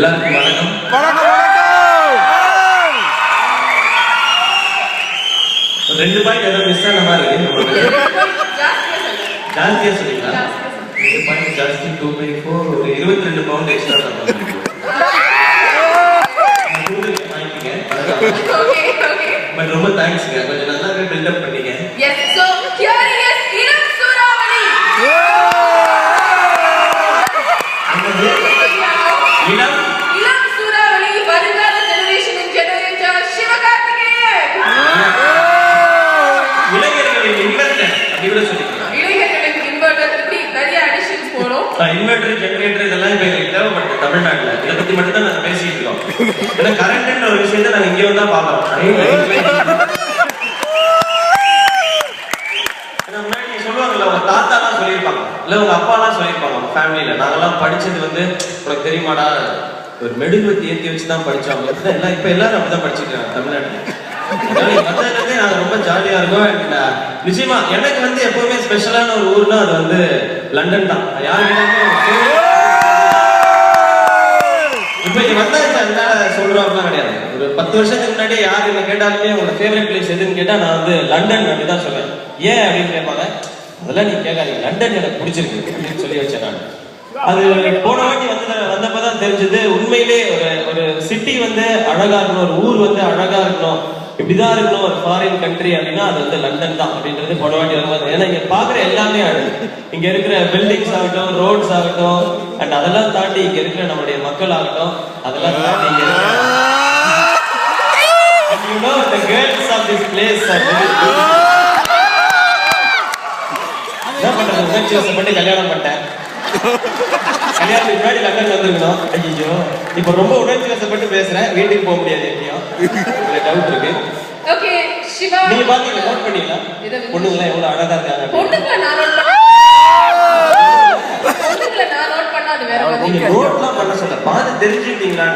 எல்லாருக்கும் வணக்கம். ரெண்டு பாயிண்ட் ஏதோ மிஸ் ஆன மாதிரி இருக்கு. ஜாஸ்தியா சொல்றீங்களா? 2 பாயிண்ட் ஜாஸ்தி 2/4 ஒரு 22 பவுண்ட் எக்ஸ்ட்ரா தான். பட் ரொம்ப தேங்க்ஸ்ங்க, கொஞ்சம் நல்லாவே பில்டப் பண்ணீங்க. எஸ், சோ ஹியர் இஸ் இளம் சூறாவளி. இளம் சூறாவளி வருங்கால ஜெனரேஷனின் ஜெனரேட்டர் சிவகார்த்திகேயன். இளைஞர்களின் இன்வெர்டர் அப்படி கூட சொல்லிக்கலாம். இளைஞர்களின் இன்வெர்டர் இப்படி நிறைய அடிஷன்ஸ் போறோம். இன்வெர்டர் ஜெனரேட்டர் இதெல்லாம் இப்ப எங்களுக்கு தேவைப்படுது தமிழ்நாட்டுல. இதை பத்தி மட்டும் தான் நாங்க பேசிட்டு இருக்கோம். ஏன்னா கரண்ட்ன்ற ஒரு விஷயத்தை நாங்க இங்க வந்தா பாக்குறோம். சொல்லுவாங்கல்ல, உங்க தாத்தாலாம் சொல்லியிருப்பாங்க, இல்ல உங்க அப்பாலாம் சொல்லியிருப்பாங்க உங்க ஃபேமிலியில, நாங்கெல்லாம் படிச்சது வந்து உனக்கு தெரியுமாடா ஒரு மெழுகுவத்தி ஏற்றி வச்சுதான் படிச்சோம். எல்லாம் இப்ப எல்லாரும் அப்படிதான் படிச்சுட்டு இருக்காங்க தமிழ்நாட்டுல. வந்ததுலேருந்தே நாங்க ரொம்ப ஜாலியா இருக்கோம். நிச்சயமா எனக்கு வந்து எப்பவுமே ஸ்பெஷலான ஒரு ஊர்னா அது வந்து லண்டன் தான். யாருக்கிட்ட இப்ப இங்க வந்தாச்சு சொல்றோம் அப்படிலாம் கிடையாது. ஒரு 10 வருஷத்துக்கு முன்னாடி யாரு என்ன கேட்டாலுமே உங்களோட ஃபேவரட் பிளேஸ் எதுன்னு கேட்டா நான் வந்து லண்டன் அப்படிதான் சொல்லுவேன். ஏன் அப்படின்னு கேட்பாங்க. அதெல்லாம் நீங்க கேட்காதீங்க, லண்டன் எனக்கு பிடிச்சிருக்கு அப்படின்னு சொல்லி வச்சேன் நான். அது போன வாட்டி வந்தப்பதான் தெரிஞ்சது உண்மையிலே ஒரு சிட்டி வந்து அழகா இருக்கணும், ஒரு ஊர் வந்து அழகா இருக்கணும், இப்படிதான் இருக்கணும் ஒரு ஃபாரின் கண்ட்ரி அப்படின்னா அது வந்து லண்டன் தான் அப்படின்றது போன வாட்டி வரும்போது. ஏன்னா இங்க பாக்குற எல்லாமே அழகு, இங்க இருக்கிற பில்டிங்ஸ் ஆகட்டும், ரோட்ஸ் ஆகட்டும், அண்ட் அதெல்லாம் தாண்டி இங்க இருக்கிற நம்மளுடைய மக்கள் ஆகட்டும், அதெல்லாம் தாண்டி இங்க you know the girls of this place are very beautiful. என்ன பண்றது, உணர்ச்சி வசப்பட்டு கல்யாணம் பண்ணிட்டேன். கல்யாணத்துக்கு முன்னாடி லண்டன் வந்துருக்கணும். ஐயோ இப்ப ரொம்ப உணர்ச்சி வசப்பட்டு பேசுறேன், வீட்டுக்கு போக முடியாது. எப்படியும் டவுட் இருக்கு. ஓகே சிவா, நீங்க பாத்தீங்க, நோட் பண்ணீங்களா பொண்ணுங்களா எவ்வளவு அழகா இருக்காங்க? பொண்ணுங்கள நான் நோட் பண்ணா அது வேற. நீங்க நோட்லாம் பண்ண சொல்ல பாத்து தெரிஞ்சுக்கிட்டீங்களா?